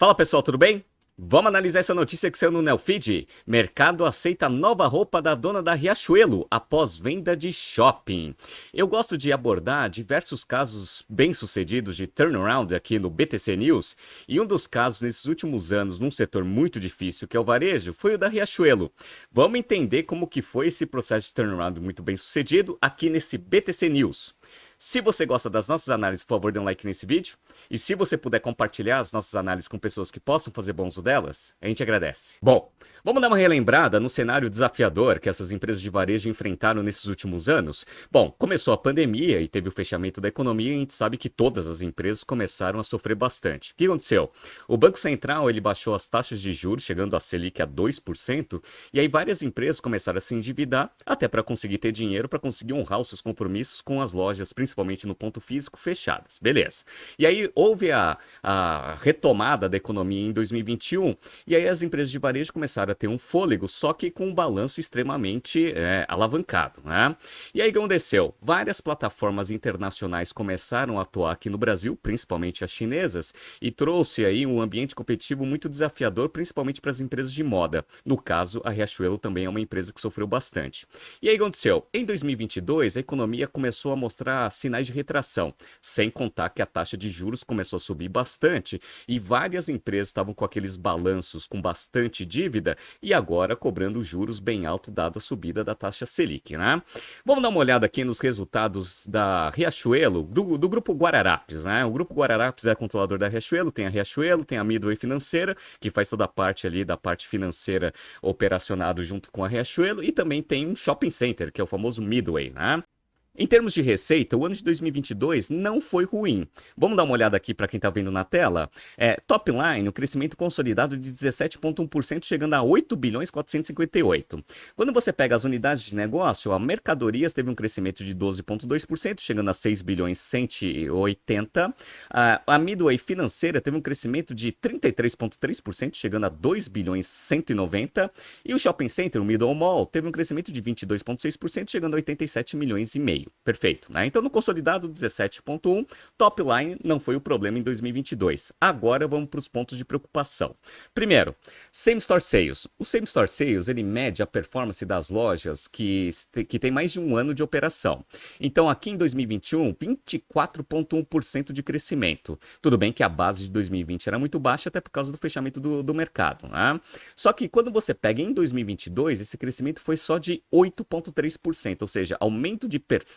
Fala pessoal, tudo bem? Vamos analisar essa notícia que saiu no Neofeed. Mercado aceita nova roupa da dona da Riachuelo após venda de shopping. Eu gosto de abordar diversos casos bem-sucedidos de turnaround aqui no BTC News. E um dos casos nesses últimos anos, num setor muito difícil, que é o varejo, foi o da Riachuelo. Vamos entender como que foi esse processo de turnaround muito bem-sucedido aqui nesse BTC News. Se você gosta das nossas análises, por favor, dê um like nesse vídeo. E se você puder compartilhar as nossas análises com pessoas que possam fazer bom uso delas, a gente agradece. Bom, vamos dar uma relembrada no cenário desafiador que essas empresas de varejo enfrentaram nesses últimos anos. Bom, começou a pandemia e teve o fechamento da economia e a gente sabe que todas as empresas começaram a sofrer bastante. O que aconteceu? O Banco Central ele baixou as taxas de juros, chegando a Selic a 2%, e aí várias empresas começaram a se endividar até para conseguir ter dinheiro, para conseguir honrar os seus compromissos com as lojas, principalmente no ponto físico, fechadas. Beleza. E aí houve a retomada da economia em 2021, e aí as empresas de varejo começaram a ter um fôlego, só que com um balanço extremamente alavancado, né? E aí o que aconteceu? Várias plataformas internacionais começaram a atuar aqui no Brasil, principalmente as chinesas, e trouxe aí um ambiente competitivo muito desafiador, principalmente para as empresas de moda. No caso, a Riachuelo também é uma empresa que sofreu bastante. E aí o que aconteceu? Em 2022, a economia começou a mostrar sinais de retração, sem contar que a taxa de juros começou a subir bastante e várias empresas estavam com aqueles balanços com bastante dívida e agora cobrando juros bem alto dada a subida da taxa Selic, né? Vamos dar uma olhada aqui nos resultados da Riachuelo, do Grupo Guararapes, né? O Grupo Guararapes é controlador da Riachuelo, tem a Midway Financeira, que faz toda a parte ali da parte financeira operacionado junto com a Riachuelo, e também tem um shopping center, que é o famoso Midway, né? Em termos de receita, o ano de 2022 não foi ruim. Vamos dar uma olhada aqui para quem está vendo na tela. Top line, o crescimento consolidado de 17,1%, chegando a 8 bilhões 458. Quando você pega as unidades de negócio, a mercadorias teve um crescimento de 12,2%, chegando a 6 bilhões 180. A Midway financeira teve um crescimento de 33,3%, chegando a 2 bilhões 190. E o Shopping Center, o Middle Mall, teve um crescimento de 22,6%, chegando a 87 milhões e meio. Perfeito, né? Então no consolidado 17,1, top line não foi o problema em 2022. Agora vamos para os pontos de preocupação. Primeiro, same store sales. O same store sales ele mede a performance das lojas que tem mais de um ano de operação. Então aqui em 2021, 24,1% de crescimento. Tudo bem que a base de 2020 era muito baixa até por causa do fechamento do mercado, né? Só que quando você pega em 2022, esse crescimento foi só de 8,3%, ou seja, aumento de performance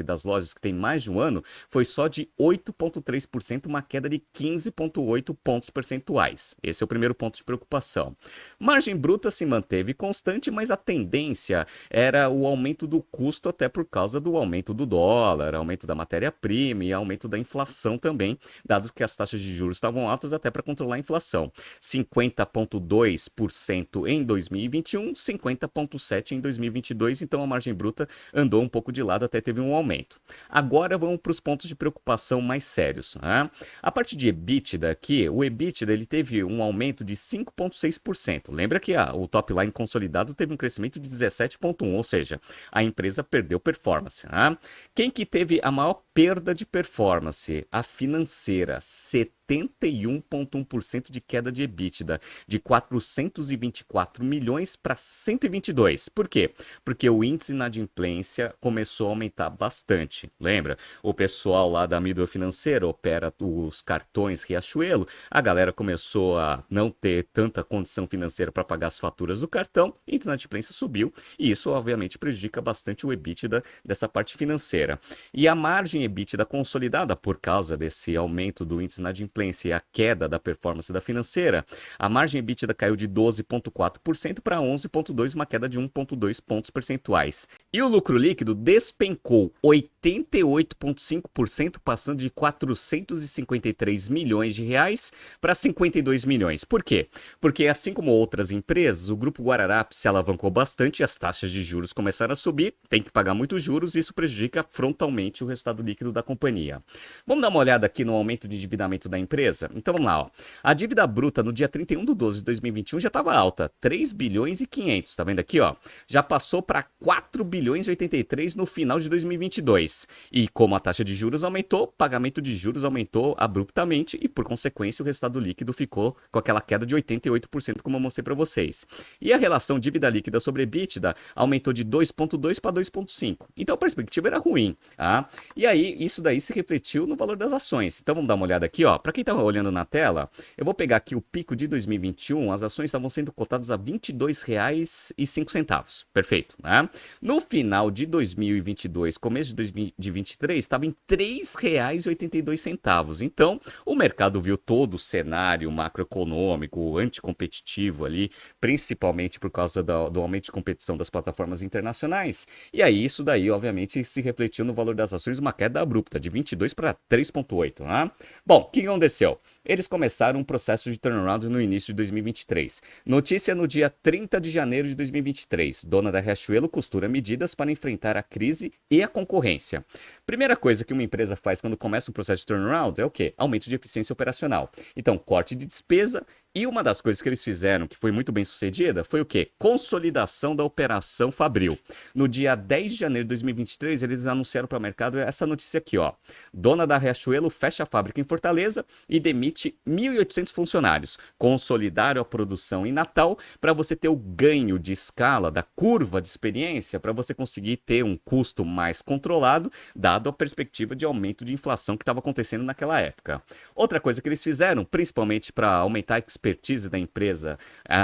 das lojas que têm mais de um ano foi só de 8,3%, uma queda de 15,8 pontos percentuais. Esse é o primeiro ponto de preocupação. Margem bruta se manteve constante, mas a tendência era o aumento do custo até por causa do aumento do dólar, aumento da matéria-prima e aumento da inflação também, dado que as taxas de juros estavam altas até para controlar a inflação. 50,2% em 2021, 50,7% em 2022, então a margem bruta andou um pouco de lado, até teve um aumento. Agora vamos para os pontos de preocupação mais sérios, né? A parte de EBITDA aqui, o EBITDA ele teve um aumento de 5,6%. Lembra que o top line consolidado teve um crescimento de 17,1%, ou seja, a empresa perdeu performance, né? Quem que teve a maior perda de performance? A financeira, 71,1% de queda de EBITDA, de 424 milhões para 122. Por quê? Porque o índice de inadimplência começou a aumentar bastante. Lembra? O pessoal lá da Midway Financeira opera os cartões Riachuelo, a galera começou a não ter tanta condição financeira para pagar as faturas do cartão, e a inadimplência subiu, e isso obviamente prejudica bastante o EBITDA dessa parte financeira. E a margem EBITDA consolidada por causa desse aumento do índice de inadimplência e a queda da performance da financeira, a margem EBITDA caiu de 12,4% para 11,2%, uma queda de 1,2 pontos percentuais. E o lucro líquido despencou 88,5%, passando de 453 milhões de reais para 52 milhões. Por quê? Porque assim como outras empresas, o Grupo Guararapes se alavancou bastante, as taxas de juros começaram a subir, tem que pagar muitos juros, e isso prejudica frontalmente o resultado líquido da companhia. Vamos dar uma olhada aqui no aumento de endividamento da empresa? Então vamos lá, ó. A dívida bruta no dia 31/12/2021 já estava alta, 3 bilhões e 500, tá vendo aqui, ó? Já passou para 4 bilhões e 83 no final de 2022. 2022. E como a taxa de juros aumentou, o pagamento de juros aumentou abruptamente e, por consequência, o resultado líquido ficou com aquela queda de 88%, como eu mostrei para vocês. E a relação dívida líquida sobre EBITDA aumentou de 2,2 para 2,5. Então a perspectiva era ruim. Tá? E aí, isso daí se refletiu no valor das ações. Então vamos dar uma olhada aqui, ó. Para quem está olhando na tela, eu vou pegar aqui o pico de 2021, as ações estavam sendo cotadas a R$ 22,05. Perfeito, né? No final de 2022, começo de 2023, estava em R$ 3,82. Então, o mercado viu todo o cenário macroeconômico, anticompetitivo ali, principalmente por causa do aumento de competição das plataformas internacionais. E aí, isso daí, obviamente, se refletiu no valor das ações, uma queda abrupta, de 22 para 3,8, né? Bom, o que aconteceu? Eles começaram um processo de turnaround no início de 2023. Notícia no dia 30 de janeiro de 2023. Dona da Riachuelo costura medidas para enfrentar a crise e a concorrência. Primeira coisa que uma empresa faz quando começa um processo de turnaround é o quê? Aumento de eficiência operacional. Então, corte de despesa. E uma das coisas que eles fizeram, que foi muito bem sucedida, foi o quê? Consolidação da operação Fabril. No dia 10 de janeiro de 2023, eles anunciaram para o mercado essa notícia aqui, ó. Dona da Riachuelo fecha a fábrica em Fortaleza e demite 1.800 funcionários. Consolidaram a produção em Natal para você ter o ganho de escala da curva de experiência, para você conseguir ter um custo mais controlado, dado a perspectiva de aumento de inflação que estava acontecendo naquela época. Outra coisa que eles fizeram, principalmente para aumentar a expertise da empresa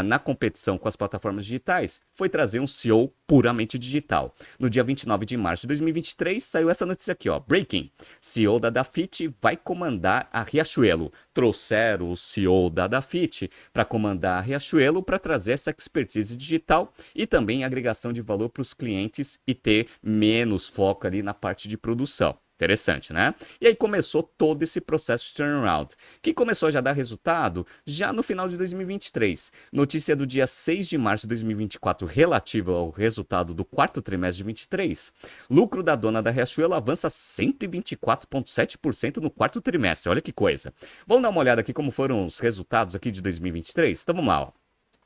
na competição com as plataformas digitais, foi trazer um CEO puramente digital. No dia 29 de março de 2023, saiu essa notícia aqui, ó. Breaking. CEO da Dafit vai comandar a Riachuelo. Trouxeram o CEO da Dafit para comandar a Riachuelo para trazer essa expertise digital e também agregação de valor para os clientes e ter menos foco ali na parte de produção. Interessante, né? E aí começou todo esse processo de turnaround, que começou a já dar resultado já no final de 2023. Notícia do dia 6 de março de 2024 relativa ao resultado do quarto trimestre de 2023. Lucro da dona da Riachuelo avança 124,7% no quarto trimestre. Olha que coisa. Vamos dar uma olhada aqui como foram os resultados aqui de 2023? Então vamos lá, ó.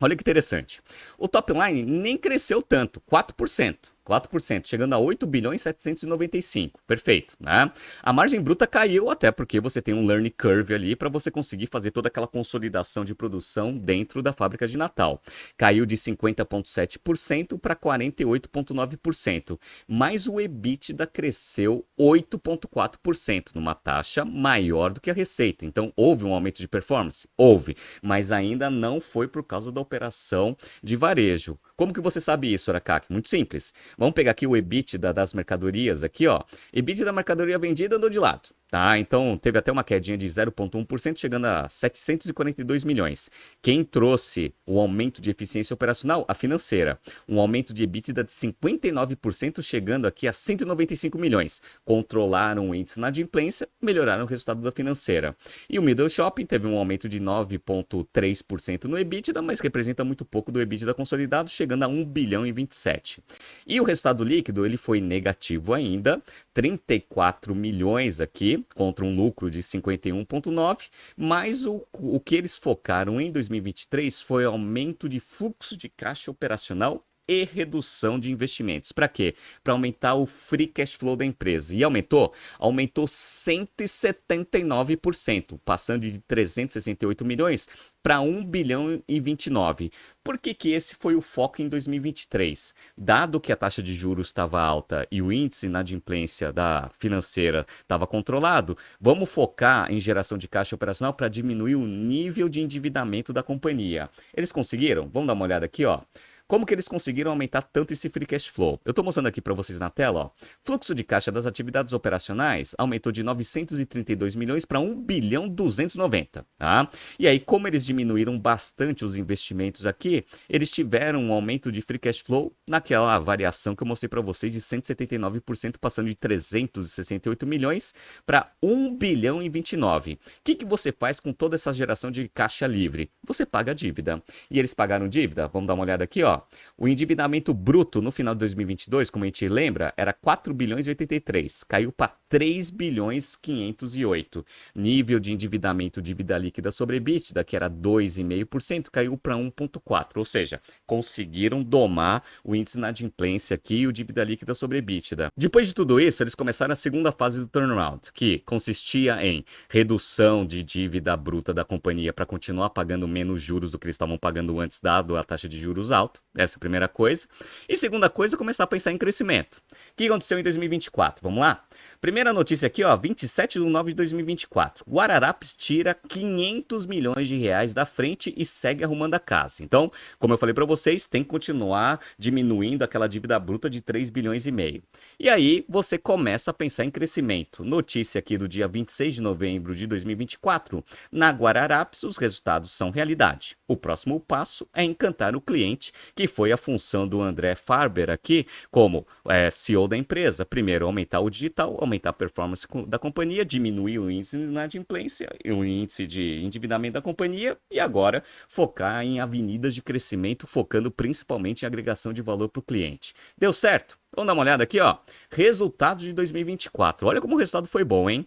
Olha que interessante. O top line nem cresceu tanto, 4%. 4%, chegando a 8 bilhões 795. Perfeito, né? A margem bruta caiu até porque você tem um learning curve ali para você conseguir fazer toda aquela consolidação de produção dentro da fábrica de Natal. Caiu de 50,7% para 48,9%. Mas o EBITDA cresceu 8,4%, numa taxa maior do que a receita. Então, houve um aumento de performance? Houve, mas ainda não foi por causa da operação de varejo. Como que você sabe isso, Aracaki? Muito simples. Vamos pegar aqui o EBITDA das mercadorias aqui, ó. EBITDA da mercadoria vendida andou de lado, tá? Então teve até uma quedinha de 0,1%, chegando a 742 milhões. Quem trouxe o aumento de eficiência operacional? A financeira. Um aumento de EBITDA de 59%, chegando aqui a 195 milhões. Controlaram o índice de inadimplência, melhoraram o resultado da financeira. E o Middle Shopping teve um aumento de 9,3% no EBITDA, mas representa muito pouco do EBITDA consolidado, chegando a 1 bilhão e 27. E o resultado líquido, ele foi negativo ainda, 34 milhões aqui, contra um lucro de 51,9, mas o que eles focaram em 2023 foi aumento de fluxo de caixa operacional e redução de investimentos. Para quê? Para aumentar o free cash flow da empresa. E aumentou? Aumentou 179%, passando de 368 milhões para 1 bilhão e 29. Por que que esse foi o foco em 2023? Dado que a taxa de juros estava alta e o índice de inadimplência da financeira estava controlado, vamos focar em geração de caixa operacional para diminuir o nível de endividamento da companhia. Eles conseguiram? Vamos dar uma olhada aqui, ó. Como que eles conseguiram aumentar tanto esse free cash flow? Eu estou mostrando aqui para vocês na tela, ó. Fluxo de caixa das atividades operacionais aumentou de 932 milhões para 1 bilhão 290, tá? E aí, como eles diminuíram bastante os investimentos aqui, eles tiveram um aumento de free cash flow naquela variação que eu mostrei para vocês de 179%, passando de 368 milhões para 1 bilhão e 29. O que você faz com toda essa geração de caixa livre? Você paga a dívida. E eles pagaram dívida? Vamos dar uma olhada aqui, ó. o endividamento bruto no final de 2022, como a gente lembra, era 4 bilhões e 83, caiu para 3 bilhões 508. Nível de endividamento dívida líquida sobre EBITDA, que era 2,5%, caiu para 1,4%, ou seja, conseguiram domar o índice de inadimplência aqui e o dívida líquida sobre EBITDA. Depois de tudo isso, eles começaram a segunda fase do turnaround, que consistia em redução de dívida bruta da companhia para continuar pagando menos juros do que eles estavam pagando antes, dado a taxa de juros alta. Essa é a primeira coisa. E segunda coisa, começar a pensar em crescimento. O que aconteceu em 2024? Vamos lá? Primeira notícia aqui, ó, 27 de nove de 2024. Guararapes tira 500 milhões de reais da frente e segue arrumando a casa. Então, como eu falei para vocês, tem que continuar diminuindo aquela dívida bruta de 3 bilhões e meio. E aí, você começa a pensar em crescimento. Notícia aqui do dia 26 de novembro de 2024. Na Guararapes, os resultados são realidade. O próximo passo é encantar o cliente, que foi a função do André Farber aqui, como CEO da empresa. Primeiro, aumentar o digital, aumentar a performance da companhia, diminuir o índice de inadimplência, o índice de endividamento da companhia e agora focar em avenidas de crescimento, focando principalmente em agregação de valor para o cliente. Deu certo? Vamos dar uma olhada aqui, ó. Resultados de 2024. Olha como o resultado foi bom, hein?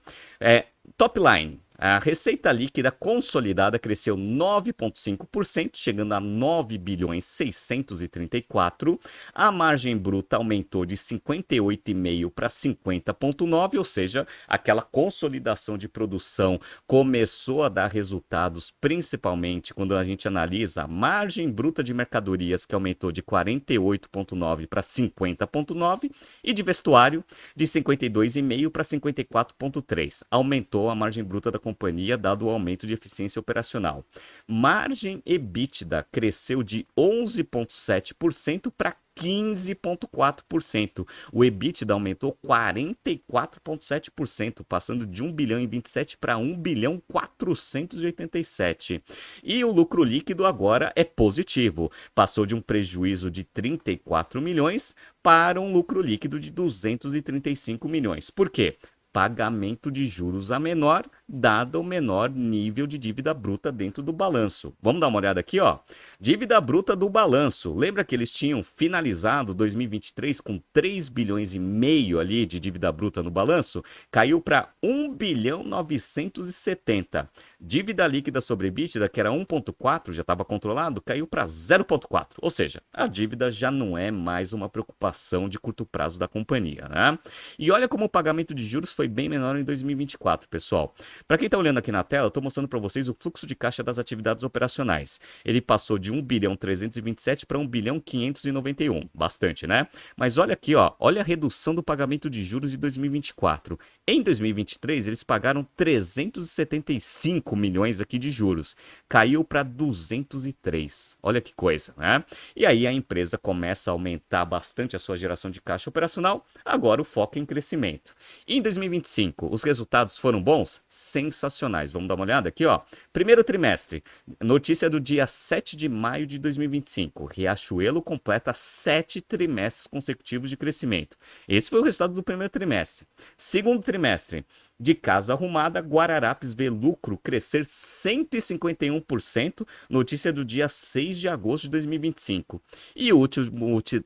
Top line. A receita líquida consolidada cresceu 9,5%, chegando a 9 bilhões 634. A margem bruta aumentou de 58,5% para 50,9%, ou seja, aquela consolidação de produção começou a dar resultados, principalmente quando a gente analisa a margem bruta de mercadorias, que aumentou de 48,9% para 50,9%, e de vestuário de 52,5% para 54,3%. Aumentou a margem bruta da companhia, dado o aumento de eficiência operacional. Margem EBITDA cresceu de 11,7% para 15,4%. O EBITDA aumentou 44,7%, passando de 1 bilhão e 27 para 1 bilhão 487. E o lucro líquido agora é positivo. Passou de um prejuízo de 34 milhões para um lucro líquido de 235 milhões. Por quê? Pagamento de juros a menor, dado o menor nível de dívida bruta dentro do balanço. Vamos dar uma olhada aqui, ó. Dívida bruta do balanço. Lembra que eles tinham finalizado 2023 com 3 bilhões e meio ali de dívida bruta no balanço? Caiu para 1 bilhão 970. Dívida líquida sobre EBITDA, que era 1,4, já estava controlado, caiu para 0,4. Ou seja, a dívida já não é mais uma preocupação de curto prazo da companhia, né? E olha como o pagamento de juros foi bem menor em 2024, pessoal. Para quem está olhando aqui na tela, eu estou mostrando para vocês o fluxo de caixa das atividades operacionais. Ele passou de 1 bilhão 327 para 1 bilhão 591. Bastante, né? Mas olha aqui, ó, olha a redução do pagamento de juros de 2024. Em 2023, eles pagaram 375 milhões aqui de juros. Caiu para 203. Olha que coisa, né? E aí a empresa começa a aumentar bastante a sua geração de caixa operacional. Agora o foco é em crescimento. Em 2025, os resultados foram bons? Sensacionais. Vamos dar uma olhada aqui, ó. Primeiro trimestre, notícia do dia 7 de maio de 2025. Riachuelo completa 7 trimestres consecutivos de crescimento. Esse foi o resultado do primeiro trimestre. Segundo trimestre, de casa arrumada, Guararapes vê lucro crescer 151%, notícia do dia 6 de agosto de 2025. E o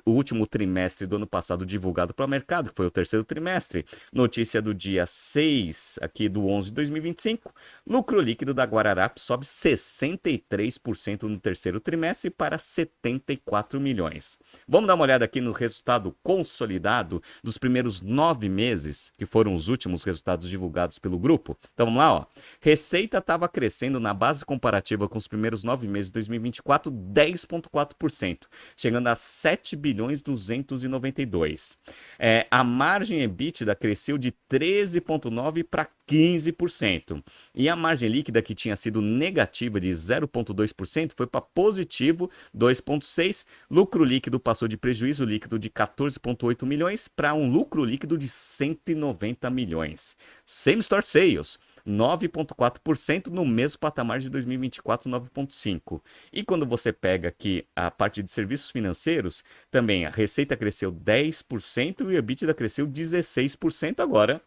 último trimestre do ano passado divulgado para o mercado, que foi o terceiro trimestre, notícia do dia 6 aqui do 11 de 2025, lucro líquido da Guararapes sobe 63% no terceiro trimestre para 74 milhões. Vamos dar uma olhada aqui no resultado consolidado dos primeiros 9 meses, que foram os últimos resultados divulgados pelo grupo. Então vamos lá, ó. Receita estava crescendo na base comparativa com os primeiros 9 meses de 2024, 10,4%, chegando a 7 bilhões 292. A margem EBITDA cresceu de 13,9% para 15%. E a margem líquida, que tinha sido negativa de 0,2%, foi para positivo 2,6%. Lucro líquido passou de prejuízo líquido de 14,8 milhões para um lucro líquido de 190 milhões. Same Store Sales, 9,4% no mesmo patamar de 2024, 9,5%. E quando você pega aqui a parte de serviços financeiros, também a receita cresceu 10% e o EBITDA cresceu 16%. Agora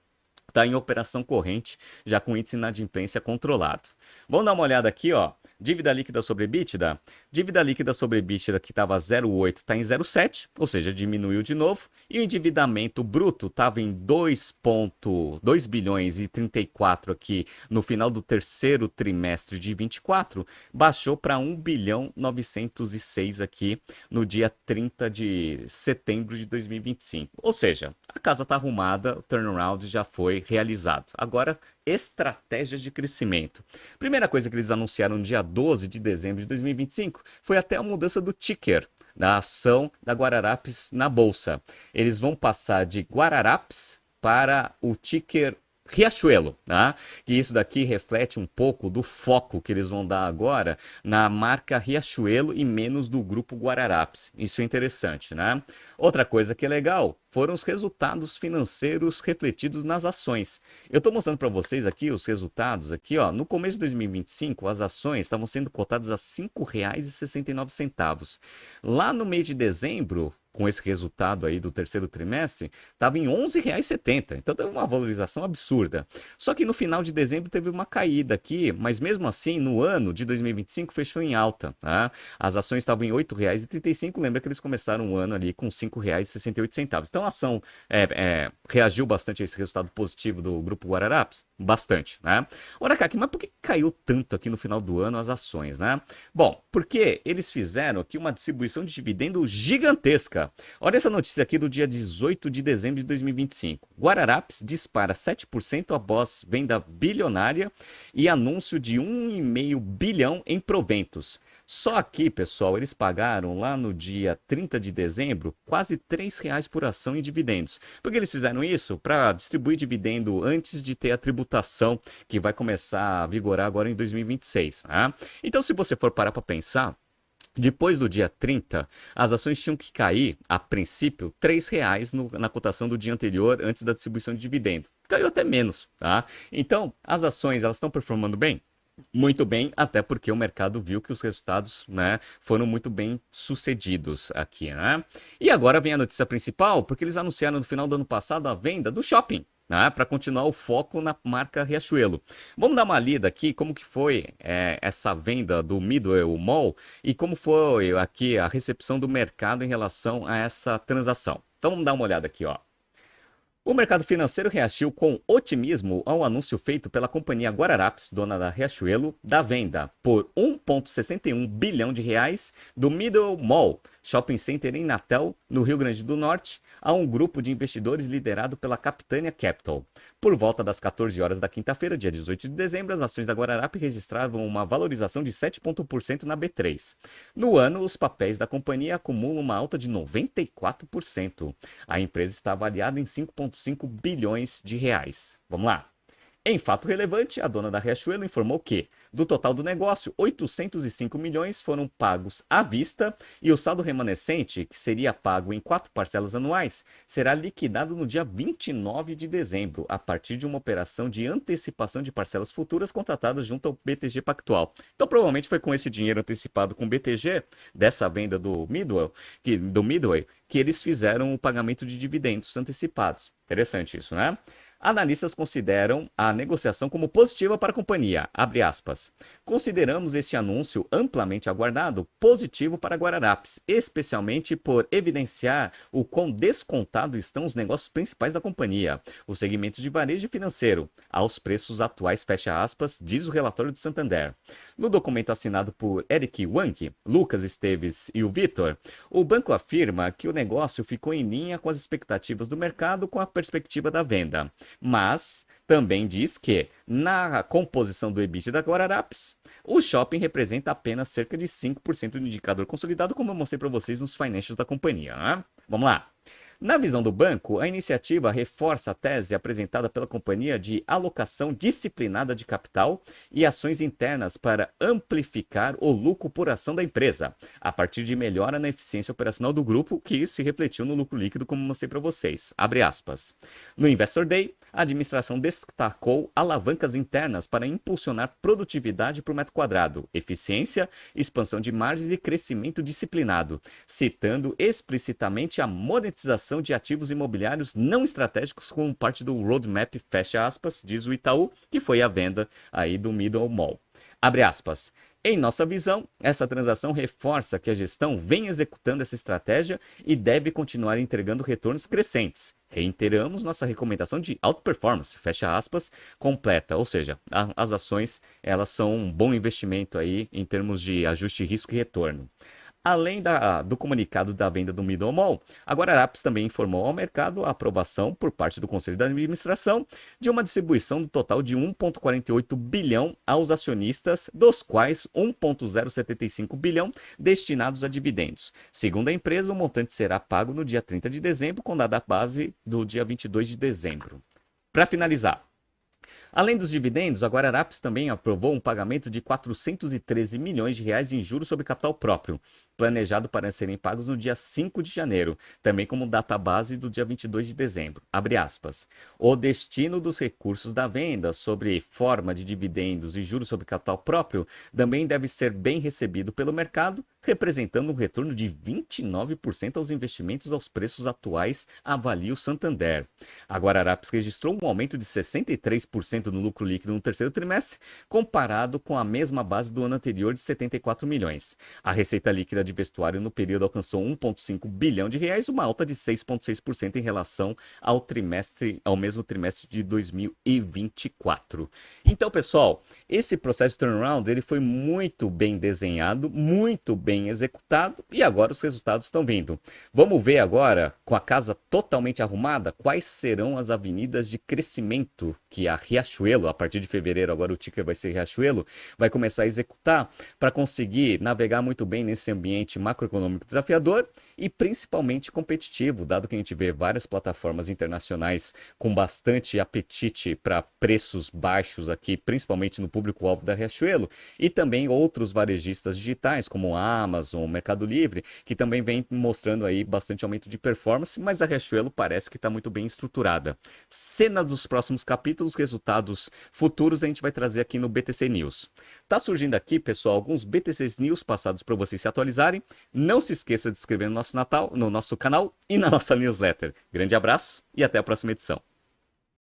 está em operação corrente, já com índice de inadimplência controlado. Vamos dar uma olhada aqui, ó. Dívida líquida sobre EBITDA? Dívida líquida sobre EBITDA que estava 0,8 está em 0,7, ou seja, diminuiu de novo. E o endividamento bruto estava em 2,2 bilhões e 34 aqui no final do terceiro trimestre de 24, baixou para 1 bilhão 906 aqui no dia 30 de setembro de 2025. Ou seja, a casa está arrumada, o turnaround já foi realizado. Agora, estratégias de crescimento. Primeira coisa que eles anunciaram no dia 12 de dezembro de 2025 foi até a mudança do ticker da ação da Guararapes na bolsa. Eles vão passar de Guararapes para o ticker Riachuelo, tá? E isso daqui reflete um pouco do foco que eles vão dar agora na marca Riachuelo e menos do grupo Guararapes. Isso é interessante, né? Outra coisa que é legal foram os resultados financeiros refletidos nas ações. Eu estou mostrando para vocês aqui os resultados aqui, ó. No começo de 2025, as ações estavam sendo cotadas a R$ 5,69. Lá no mês de dezembro, com esse resultado aí do terceiro trimestre, estava em R$ 11,70. Então teve uma valorização absurda. Só que no final de dezembro teve uma caída aqui, mas mesmo assim, no ano de 2025 fechou em alta, tá? As ações estavam em R$ 8,35. Lembra que eles começaram o ano ali com R$ 5,68. Então a ação reagiu bastante a esse resultado positivo do Grupo Guararapes? Bastante, né? Ora, Kaki, mas por que caiu tanto aqui no final do ano as ações, né? Bom, porque eles fizeram aqui uma distribuição de dividendo gigantesca. Olha essa notícia aqui do dia 18 de dezembro de 2025. Guararapes dispara 7% após venda bilionária e anúncio de 1,5 bilhão em proventos. Só aqui, pessoal, eles pagaram lá no dia 30 de dezembro quase R$ 3,00 por ação em dividendos. Por que eles fizeram isso? Para distribuir dividendo antes de ter a tributação que vai começar a vigorar agora em 2026. Né? Então, se você for parar para pensar, depois do dia 30, as ações tinham que cair, a princípio, R$ 3,00 na cotação do dia anterior, antes da distribuição de dividendo. Caiu até menos, tá? Então, as ações, elas estão performando bem? Muito bem, até porque o mercado viu que os resultados, né, foram muito bem sucedidos aqui, né? E agora vem a notícia principal, porque eles anunciaram no final do ano passado a venda do shopping, né, para continuar o foco na marca Riachuelo. Vamos dar uma lida aqui como que foi essa venda do Midway Mall e como foi aqui a recepção do mercado em relação a essa transação. Então vamos dar uma olhada aqui, ó. O mercado financeiro reagiu com otimismo ao anúncio feito pela companhia Guararapes, dona da Riachuelo, da venda por 1,61 bilhão de reais do Middle Mall Shopping Center em Natal, no Rio Grande do Norte, a um grupo de investidores liderado pela Capitânia Capital. Por volta das 14 horas da quinta-feira, dia 18 de dezembro, as ações da Guararapes registravam uma valorização de 7,1% na B3. No ano, os papéis da companhia acumulam uma alta de 94%. A empresa está avaliada em 5,5 bilhões de reais. Vamos lá. Em fato relevante, a dona da Riachuelo informou que, do total do negócio, 805 milhões foram pagos à vista e o saldo remanescente, que seria pago em 4 parcelas anuais, será liquidado no dia 29 de dezembro, a partir de uma operação de antecipação de parcelas futuras contratadas junto ao BTG Pactual. Então, provavelmente foi com esse dinheiro antecipado com o BTG, dessa venda do Midway, que eles fizeram o pagamento de dividendos antecipados. Interessante isso, né? Analistas consideram a negociação como positiva para a companhia. Abre aspas. Consideramos este anúncio amplamente aguardado positivo para Guararapes, especialmente por evidenciar o quão descontados estão os negócios principais da companhia, os segmentos de varejo e financeiro, aos preços atuais, fecha aspas, diz o relatório do Santander. No documento assinado por Eric Wang, Lucas Esteves e o Vitor, o banco afirma que o negócio ficou em linha com as expectativas do mercado com a perspectiva da venda. Mas também diz que, na composição do EBITDA da Guararapes, o shopping representa apenas cerca de 5% do indicador consolidado, como eu mostrei para vocês nos financials da companhia. Né? Vamos lá. Na visão do banco, a iniciativa reforça a tese apresentada pela companhia de alocação disciplinada de capital e ações internas para amplificar o lucro por ação da empresa, a partir de melhora na eficiência operacional do grupo, que se refletiu no lucro líquido, como mostrei para vocês. Abre aspas. No Investor Day, a administração destacou alavancas internas para impulsionar produtividade por metro quadrado, eficiência, expansão de margens e crescimento disciplinado, citando explicitamente a monetização de ativos imobiliários não estratégicos como parte do roadmap, fecha aspas, diz o Itaú, que foi a venda aí do Middle Mall. Abre aspas. Em nossa visão, essa transação reforça que a gestão vem executando essa estratégia e deve continuar entregando retornos crescentes. Reiteramos nossa recomendação de outperformance, fecha aspas, completa, ou seja, as ações elas são um bom investimento aí em termos de ajuste risco e retorno. Além do comunicado da venda do Middle Mall, a Guararapes também informou ao mercado a aprovação por parte do Conselho de Administração de uma distribuição do total de 1,48 bilhão aos acionistas, dos quais 1,075 bilhão destinados a dividendos. Segundo a empresa, o montante será pago no dia 30 de dezembro, com data base do dia 22 de dezembro. Para finalizar, além dos dividendos, a Guararapes também aprovou um pagamento de 413 milhões de reais em juros sobre capital próprio, planejado para serem pagos no dia 5 de janeiro, também como data base do dia 22 de dezembro. Abre aspas. O destino dos recursos da venda sobre forma de dividendos e juros sobre capital próprio também deve ser bem recebido pelo mercado, representando um retorno de 29% aos investimentos aos preços atuais, avalia o Santander. A Guararapes registrou um aumento de 63% no lucro líquido no terceiro trimestre, comparado com a mesma base do ano anterior de 74 milhões. A receita líquida de vestuário no período alcançou 1,5 bilhão de reais, uma alta de 6,6% em relação ao mesmo trimestre de 2024. Então, pessoal, esse processo de turnaround ele foi muito bem desenhado, muito bem executado e agora os resultados estão vindo. Vamos ver agora, com a casa totalmente arrumada, quais serão as avenidas de crescimento que a Riachuelo, a partir de fevereiro, agora o ticker vai ser Riachuelo, vai começar a executar para conseguir navegar muito bem nesse ambiente macroeconômico desafiador e principalmente competitivo, dado que a gente vê várias plataformas internacionais com bastante apetite para preços baixos aqui, principalmente no público-alvo da Riachuelo, e também outros varejistas digitais, como a Amazon, Mercado Livre, que também vem mostrando aí bastante aumento de performance, mas a Riachuelo parece que está muito bem estruturada. Cena dos próximos capítulos, resultados futuros a gente vai trazer aqui no BTC News. Tá surgindo aqui, pessoal, alguns BTC News passados para vocês se atualizarem. Não se esqueça de se inscrever no nosso canal e na nossa newsletter. Grande abraço e até a próxima edição.